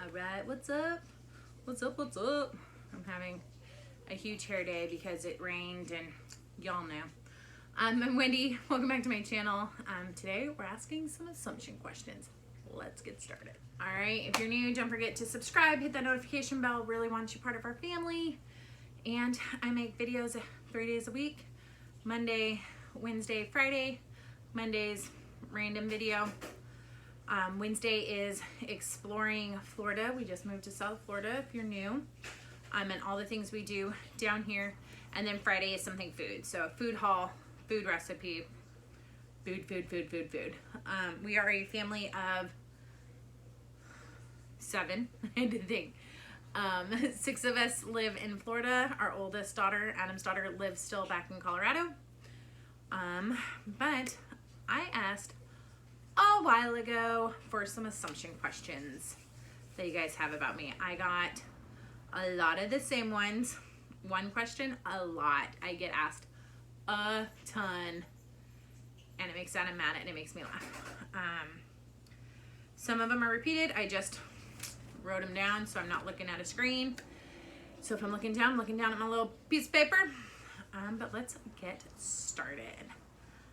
Alright, what's up? What's up, what's up? I'm having a huge hair day because it rained and y'all know. I'm Wendy, welcome back to my channel. Today we're asking some assumption questions. Let's get started. Alright, if you're new, don't forget to subscribe, hit that notification bell, really want you part of our family. And I make videos 3 days a week, Monday, Wednesday, Friday. Monday's random video. Wednesday is exploring Florida. We just moved to South Florida if you're new. And all the things we do down here. And then Friday is something food. So a food haul, food recipe, food. We are a family of 7, I had to think. 6 of us live in Florida. Our oldest daughter, Adam's daughter, lives still back in Colorado. But I asked a while ago for some assumption questions that you guys have about me. I got a lot of the same ones. One question, a lot. I get asked a ton, and it makes Adam mad and it makes me laugh. Some of them are repeated. I just wrote them down so I'm not looking at a screen. So if I'm looking down at my little piece of paper. But let's get started.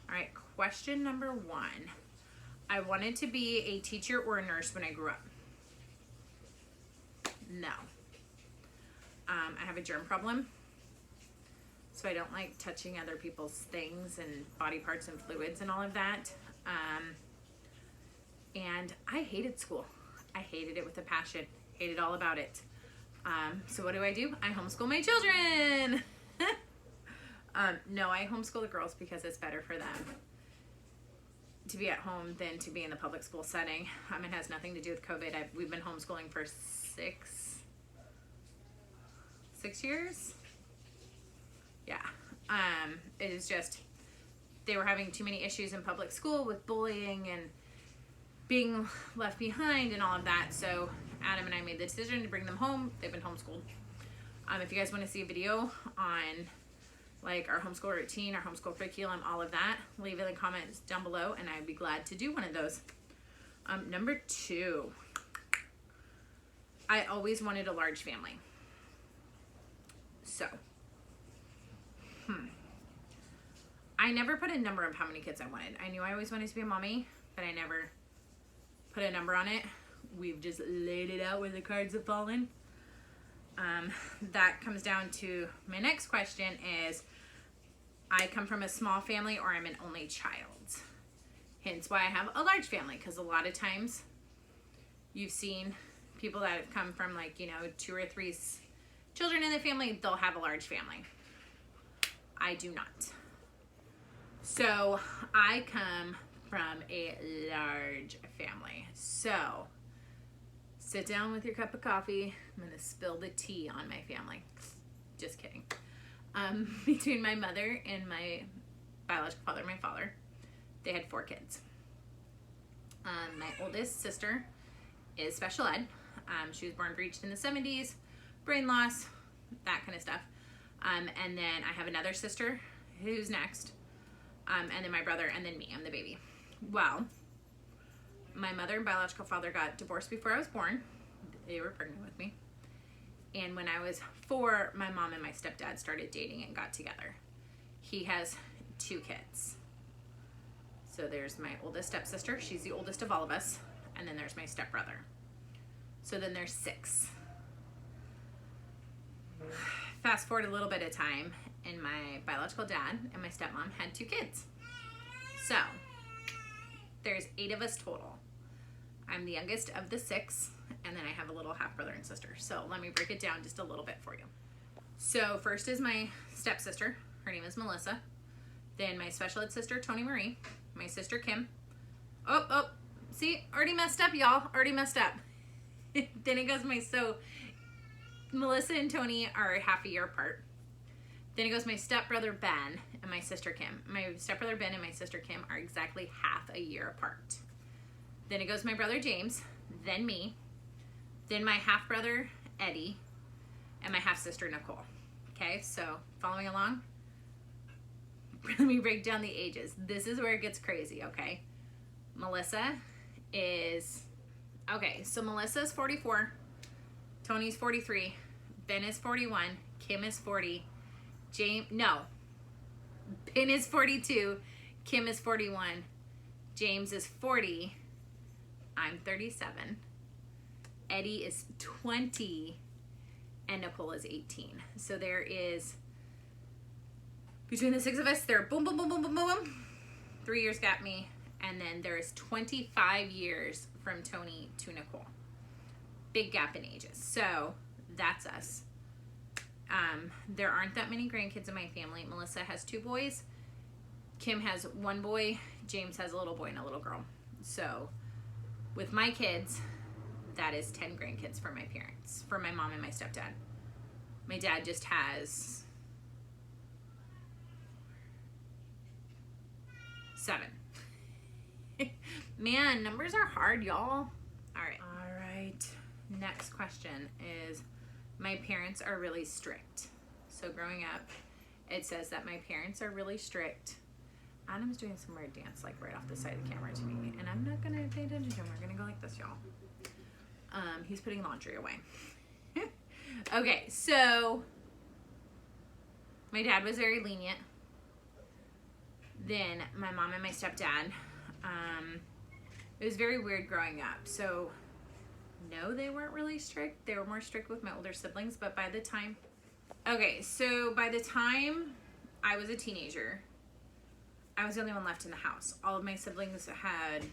All right, question number 1. I wanted to be a teacher or a nurse when I grew up. No. I have a germ problem, so I don't like touching other people's things and body parts and fluids and all of that. And I hated school. I hated it with a passion. Hated all about it. So what do? I homeschool my children. No, I homeschool the girls because it's better for them to be at home than to be in the public school setting. It has nothing to do with COVID. We've been homeschooling for 6 years. Yeah. It is just, they were having too many issues in public school with bullying and being left behind and all of that. So Adam and I made the decision to bring them home. They've been homeschooled. If you guys want to see a video on like our homeschool routine, our homeschool curriculum, all of that, leave it in the comments down below and I'd be glad to do one of those. Number 2, I always wanted a large family. So, I never put a number of how many kids I wanted. I knew I always wanted to be a mommy, but I never put a number on it. We've just laid it out where the cards have fallen. That comes down to my next question is, I come from a small family or I'm an only child. Hence why I have a large family, because a lot of times you've seen people that have come from 2 or 3 children in the family, they'll have a large family. I do not. So I come from a large family. So sit down with your cup of coffee. I'm going to spill the tea on my family. Just kidding. Between my mother and my biological father, my father, they had 4 kids. My oldest sister is special ed. She was born breached in the 70s, brain loss, that kind of stuff. And then I have another sister who's next. And then my brother, and then me. I'm the baby. Well, my mother and biological father got divorced before I was born. They were pregnant with me. And when I was 4, my mom and my stepdad started dating and got together. He has 2 kids. So there's my oldest stepsister. She's the oldest of all of us. And then there's my stepbrother. So then there's 6. Fast forward a little bit of time, and my biological dad and my stepmom had 2 kids. So there's 8 of us total. I'm the youngest of the 6, and then I have a little half brother and sister. So let me break it down just a little bit for you. So first is my stepsister. Her name is Melissa. Then my special ed sister, Tony Marie. My sister, Kim. Oh, see, already messed up, y'all. Already messed up. Then it goes Melissa and Tony are half a year apart. Then it goes my stepbrother, Ben, and my sister, Kim. My stepbrother, Ben, and my sister, Kim are exactly half a year apart. Then it goes my brother, James, then me, then my half-brother, Eddie, and my half-sister, Nicole. Okay, so following along? Let me break down the ages. This is where it gets crazy, okay? Melissa is, okay, so Melissa is 44, Tony's 43. Ben is 41. Kim is 40. Ben is 42. Kim is 41. James is 40. I'm 37. Eddie is 20. And Nicole is 18. So there is, between the 6 of us, there are boom, boom, boom, boom, boom, boom. 3 years got me. And then there's 25 years from Tony to Nicole. Big gap in ages. So that's us. There aren't that many grandkids in my family. Melissa has 2 boys. Kim has 1 boy. James has a little boy and a little girl. So with my kids, that is 10 grandkids for my parents, for my mom and my stepdad. My dad just has 7. Man, numbers are hard, y'all. All right. Next question is, my parents are really strict. So growing up, it says that my parents are really strict. Adam's doing some weird dance, like right off the side of the camera to me, and I'm not gonna pay attention to him. We're gonna go like this, y'all. He's putting laundry away. Okay, so my dad was very lenient. Then my mom and my stepdad, it was very weird growing up. So no, they weren't really strict. They were more strict with my older siblings, but by the time I was a teenager, I was the only one left in the house. All of my siblings had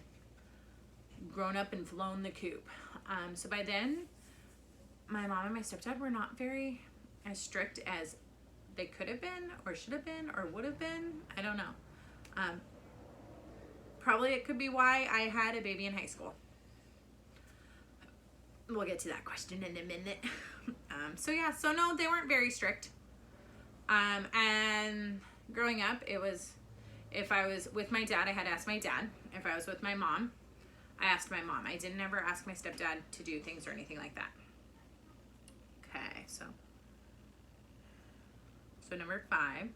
grown up and flown the coop. So by then, my mom and my stepdad were not very as strict as they could have been, or should have been, or would have been. I don't know. Probably it could be why I had a baby in high school. We'll get to that question in a minute. So no, they weren't very strict. And growing up, it was, if I was with my dad, I had to ask my dad. If I was with my mom, I asked my mom. I didn't ever ask my stepdad to do things or anything like that. Okay, so number 5,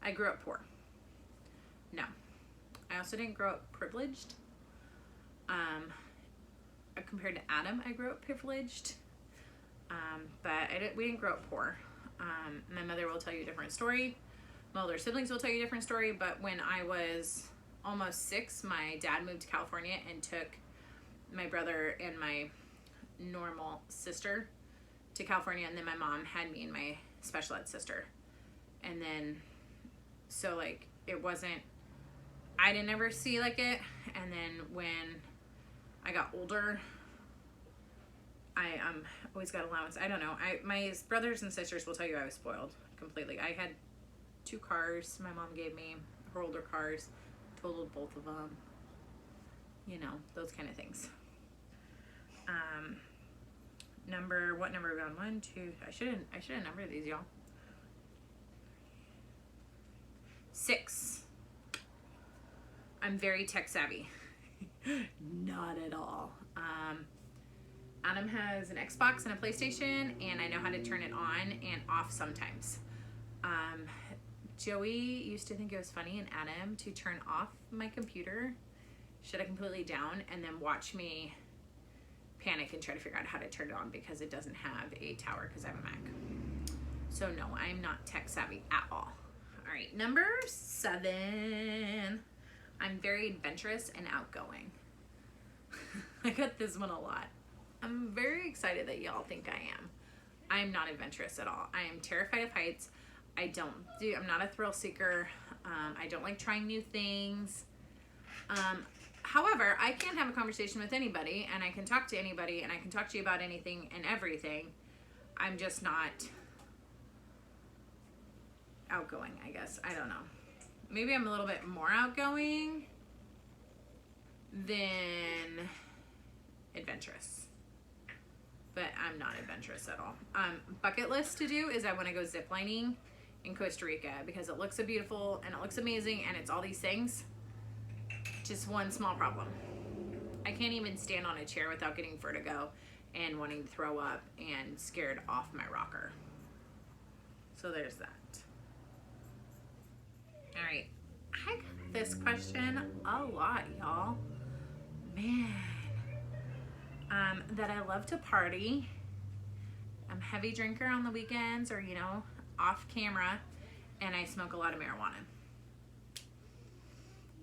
I grew up poor. No, I also didn't grow up privileged. Compared to Adam, I grew up privileged, but we didn't grow up poor. My mother will tell you a different story. My older siblings will tell you a different story, but when I was almost 6, my dad moved to California and took my brother and my normal sister to California, and then my mom had me and my special ed sister. And then, so like, it wasn't, I didn't ever see like it. And then when I got older, I always got allowance. I don't know. My brothers and sisters will tell you I was spoiled completely. I had 2 cars my mom gave me, her older cars, totaled both of them. You know, those kind of things. What number are we on? 1, 2. I should have numbered these, y'all. 6. I'm very tech savvy. Not at all. Adam has an Xbox and a PlayStation, and I know how to turn it on and off sometimes. Joey used to think it was funny in Adam to turn off my computer, shut it completely down, and then watch me panic and try to figure out how to turn it on because it doesn't have a tower because I have a Mac. So no, I'm not tech savvy at all. All right, number 7. I'm very adventurous and outgoing. I got this one a lot. I'm very excited that y'all think I am. I'm not adventurous at all. I am terrified of heights. I'm not a thrill seeker. I don't like trying new things. However, I can have a conversation with anybody, and I can talk to anybody, and I can talk to you about anything and everything. I'm just not outgoing, I guess. I don't know. Maybe I'm a little bit more outgoing than adventurous. But I'm not adventurous at all. Bucket list to do is I want to go ziplining in Costa Rica because it looks so beautiful and it looks amazing and it's all these things. Just one small problem. I can't even stand on a chair without getting vertigo and wanting to throw up and scared off my rocker. So there's that. All right. I got this question a lot, y'all. Man. That I love to party I'm a heavy drinker on the weekends or, you know, off camera, and I smoke a lot of marijuana.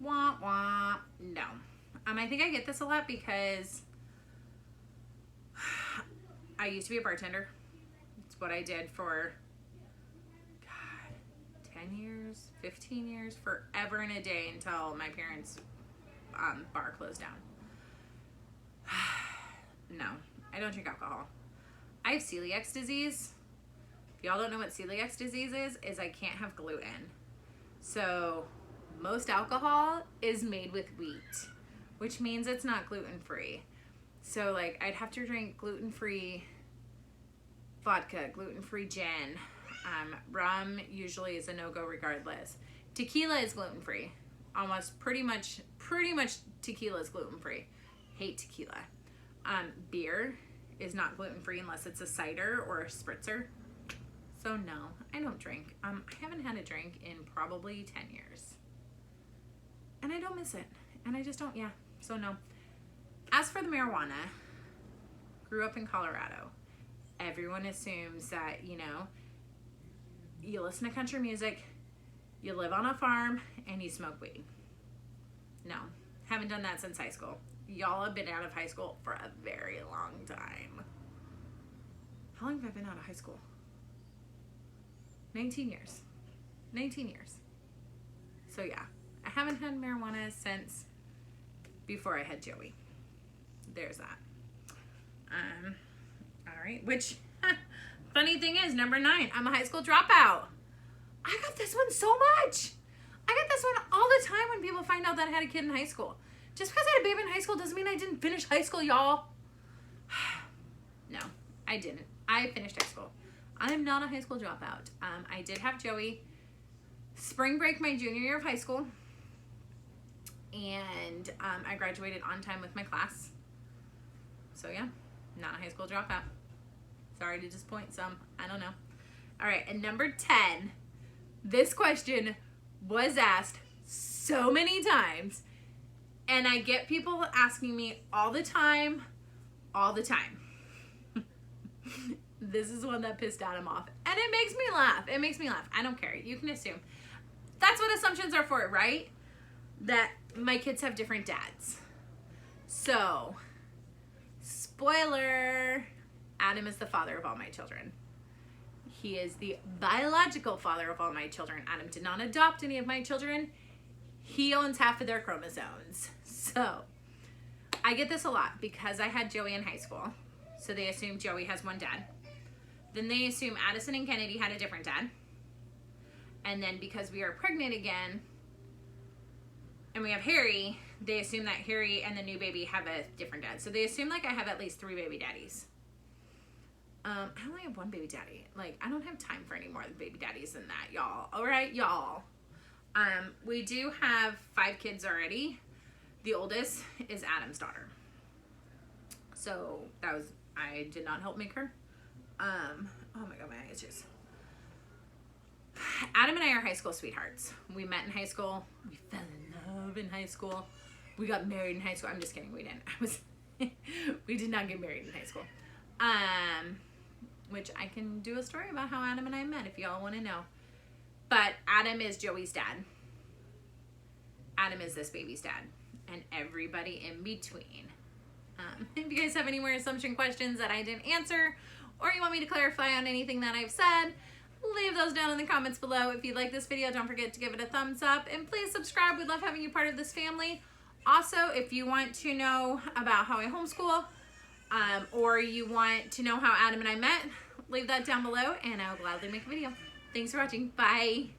Wah, wah. No. I think I get this a lot because I used to be a bartender. It's what I did for, God, 10 years, 15 years, forever and a day until my parents' bar closed down. No, I don't drink alcohol. I have celiac disease. If y'all don't know what celiac disease is I can't have gluten. So most alcohol is made with wheat, which means it's not gluten-free. So like I'd have to drink gluten-free vodka, gluten-free gin. Rum usually is a no-go regardless. Tequila is gluten-free. Almost pretty much tequila is gluten-free. Hate tequila. Beer is not gluten-free unless it's a cider or a spritzer. So no, I don't drink. I haven't had a drink in probably 10 years. And I don't miss it. And I just don't, yeah. So no. As for the marijuana, grew up in Colorado. Everyone assumes that, you know, you listen to country music, you live on a farm, and you smoke weed. No, haven't done that since high school. Y'all have been out of high school for a very long time. How long have I been out of high school? 19 years. 19 years. So yeah, I haven't had marijuana since before I had Joey. There's that. All right, which funny thing is, number 9, I'm a high school dropout. I got this one so much. I get this one all the time when people find out that I had a kid in high school. Just because I had a baby in high school doesn't mean I didn't finish high school, y'all. No, I didn't. I finished high school. I'm not a high school dropout. I did have Joey spring break my junior year of high school. And I graduated on time with my class. So yeah, not a high school dropout. Sorry to disappoint some. I don't know. All right, and number 10. This question was asked so many times. And I get people asking me all the time. This is one that pissed Adam off. And it makes me laugh. It makes me laugh. I don't care. You can assume. That's what assumptions are for, right? That my kids have different dads. So, spoiler, Adam is the father of all my children. He is the biological father of all my children. Adam did not adopt any of my children. He owns half of their chromosomes. So, I get this a lot because I had Joey in high school. So they assume Joey has one dad. Then they assume Addison and Kennedy had a different dad. And then because we are pregnant again, and we have Harry, they assume that Harry and the new baby have a different dad. So they assume like I have at least 3 baby daddies. I only have 1 baby daddy. Like, I don't have time for any more baby daddies than that, y'all. All right, y'all. We do have 5 kids already. The oldest is Adam's daughter. So I did not help make her. Oh my God, my eye itches. Adam and I are high school sweethearts. We met in high school. We fell in love in high school. We got married in high school. I'm just kidding. We didn't. We did not get married in high school. Which I can do a story about how Adam and I met if y'all want to know. But Adam is Joey's dad. Adam is this baby's dad. And everybody in between. If you guys have any more assumption questions that I didn't answer, or you want me to clarify on anything that I've said, leave those down in the comments below. If you like this video, don't forget to give it a thumbs up. And please subscribe. We love having you part of this family. Also, if you want to know about how I homeschool, or you want to know how Adam and I met, leave that down below and I'll gladly make a video. Thanks for watching. Bye.